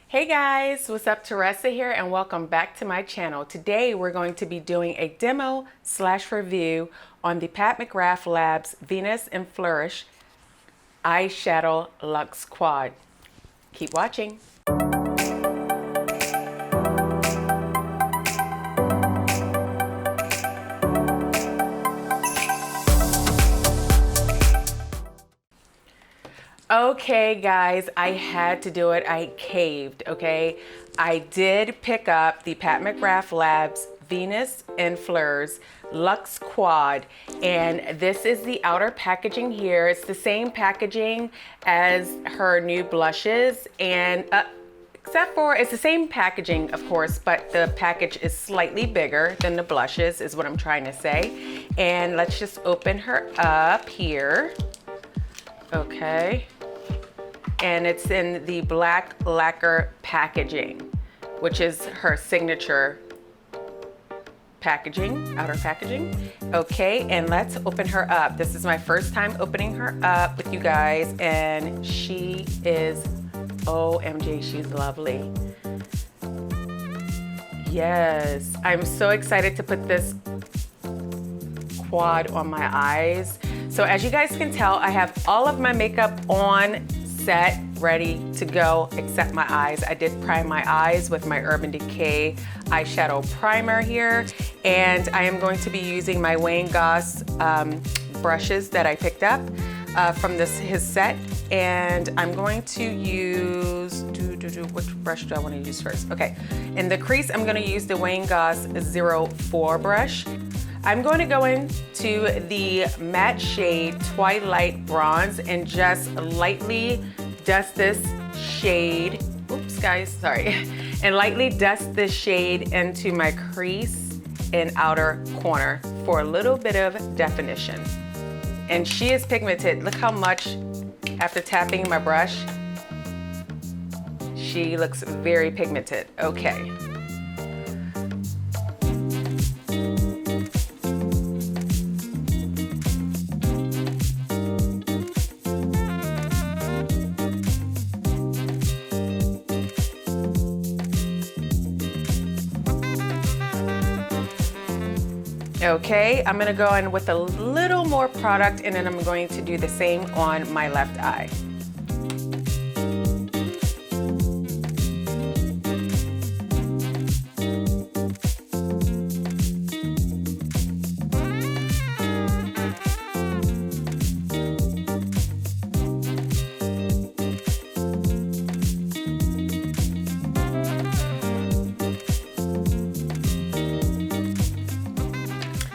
Hey guys, what's up? Teresa here and welcome back to my channel. Today we're going to be doing a demo / review on the Pat McGrath Labs Venus and Fleurs Eyeshadow Luxe Quad. Keep watching. Okay guys, I had to do it. I caved, okay? I did pick up the Pat McGrath Labs Venus and Fleurs Luxe Quad, and this is the outer packaging here. It's the same packaging as her new blushes, and except for it's the same packaging, of course, but the package is slightly bigger than the blushes, is what I'm trying to say. And let's just open her up here. Okay. And it's in the black lacquer packaging, which is her signature packaging, outer packaging. Okay, and let's open her up. This is my first time opening her up with you guys, and she is, OMG, she's lovely. Yes, I'm so excited to put this quad on my eyes. So as you guys can tell, I have all of my makeup on, set, ready to go, except my eyes. I did prime my eyes with my Urban Decay eyeshadow primer here, and I am going to be using my Wayne Goss brushes that I picked up from his set, and I'm going to use, which brush do I want to use first? Okay, in the crease, I'm going to use the Wayne Goss 04 brush. I'm going to go into the matte shade Twilight Bronze and just lightly dust this shade, oops guys, sorry, and lightly dust this shade into my crease and outer corner for a little bit of definition. And she is pigmented. Look how much, after tapping my brush, she looks very pigmented. Okay. Okay, I'm gonna go in with a little more product, and then I'm going to do the same on my left eye.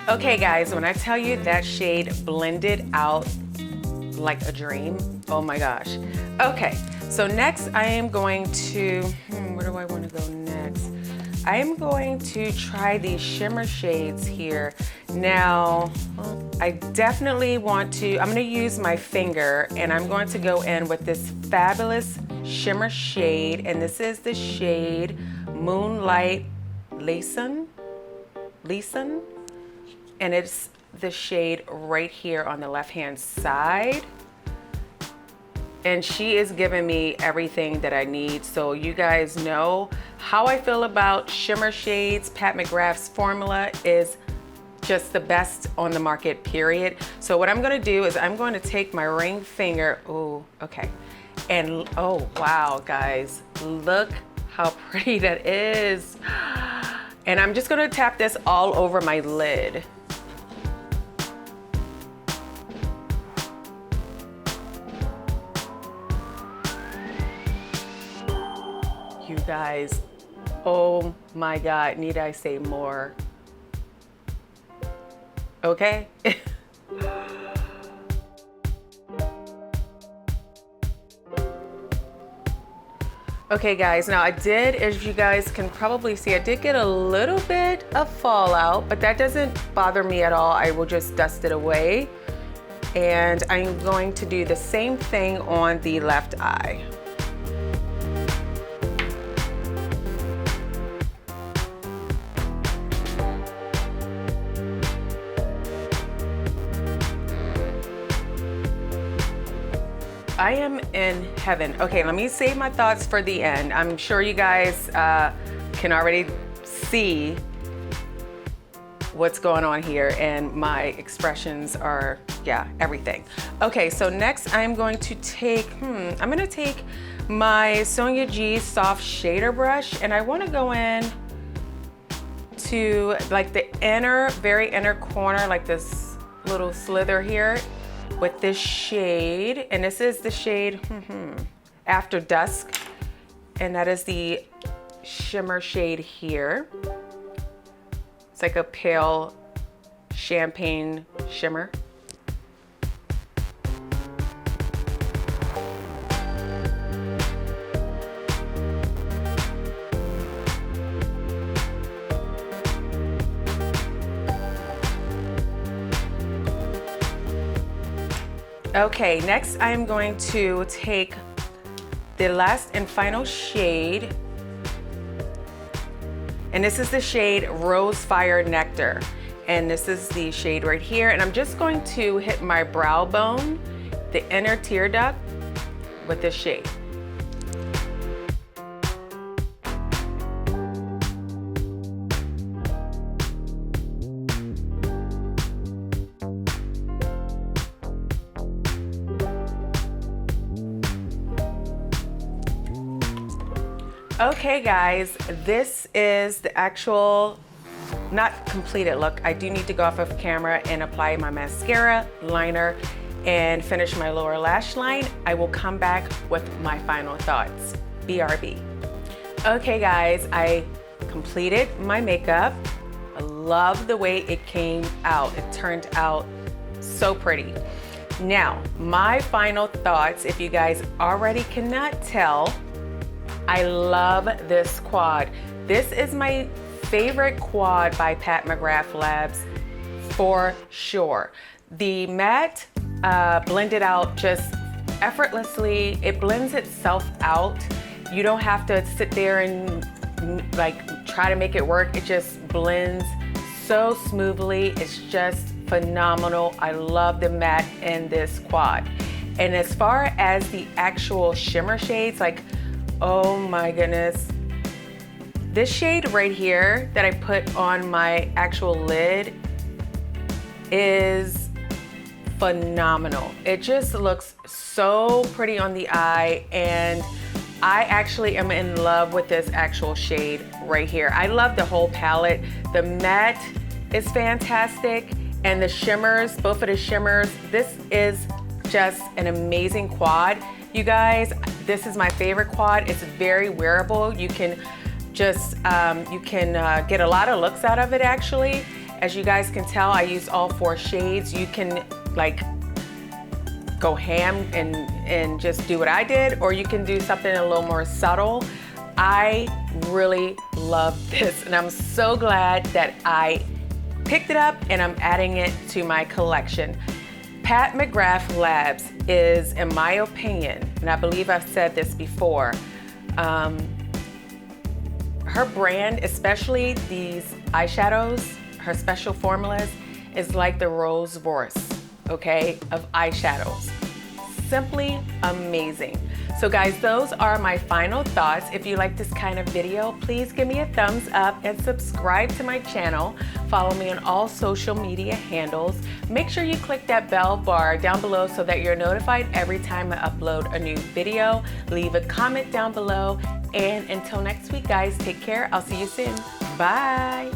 Okay guys, when I tell you that shade blended out like a dream, oh my gosh. Okay, so next I am going to, where do I want to go next? I am going to try these shimmer shades here. Now, I definitely want to, I'm going to use my finger, and I'm going to go in with this fabulous shimmer shade, and this is the shade Moonlight Liaison. And it's the shade right here on the left-hand side. And she is giving me everything that I need. So you guys know how I feel about shimmer shades. Pat McGrath's formula is just the best on the market, period. So what I'm gonna do is I'm going to take my ring finger, and oh wow, guys, look how pretty that is. And I'm just gonna tap this all over my lid. You guys, oh my God, need I say more? Okay. Okay guys, now I did, as you guys can probably see, I did get a little bit of fallout, but that doesn't bother me at all. I will just dust it away. And I'm going to do the same thing on the left eye. I am in heaven. Okay, let me save my thoughts for the end. I'm sure you guys can already see what's going on here, and my expressions are, yeah, everything. Okay, so next I'm going to take, I'm gonna take my Sonia G soft shader brush, and I wanna go in to like the inner, very inner corner, like this little slither here with this shade. And this is the shade After Dusk, and that is the shimmer shade here. It's like a pale champagne shimmer. Okay, next I'm going to take the last and final shade, and this is the shade Rose Fire Nectar, and this is the shade right here, and I'm just going to hit my brow bone, the inner tear duct, with this shade. Okay guys, this is the actual, not completed look. I do need to go off of camera and apply my mascara, liner, and finish my lower lash line. I will come back with my final thoughts. BRB. Okay guys, I completed my makeup. I love the way it came out. It turned out so pretty. Now, my final thoughts, if you guys already cannot tell, I love this quad. This is my favorite quad by Pat McGrath Labs for sure. The matte blended out just effortlessly. It blends itself out. You don't have to sit there and like try to make it work. It just blends so smoothly. It's just phenomenal. I love the matte in this quad. And as far as the actual shimmer shades, like, oh my goodness. This shade right here that I put on my actual lid is phenomenal. It just looks so pretty on the eye, and I actually am in love with this actual shade right here. I love the whole palette. The matte is fantastic, and the shimmers, both of the shimmers, this is just an amazing quad. You guys, this is my favorite quad. It's very wearable. You can just, get a lot of looks out of it actually. As you guys can tell, I use all 4 shades. You can like go ham and just do what I did, or you can do something a little more subtle. I really love this, and I'm so glad that I picked it up and I'm adding it to my collection. Pat McGrath Labs is, in my opinion, and I believe I've said this before, her brand, especially these eyeshadows, her special formulas, is like the Rolls-Royce, okay, of eyeshadows. Simply amazing. So guys, those are my final thoughts. If you like this kind of video, please give me a thumbs up and subscribe to my channel. Follow me on all social media handles. Make sure you click that bell bar down below so that you're notified every time I upload a new video. Leave a comment down below. And until next week, guys, take care. I'll see you soon. Bye.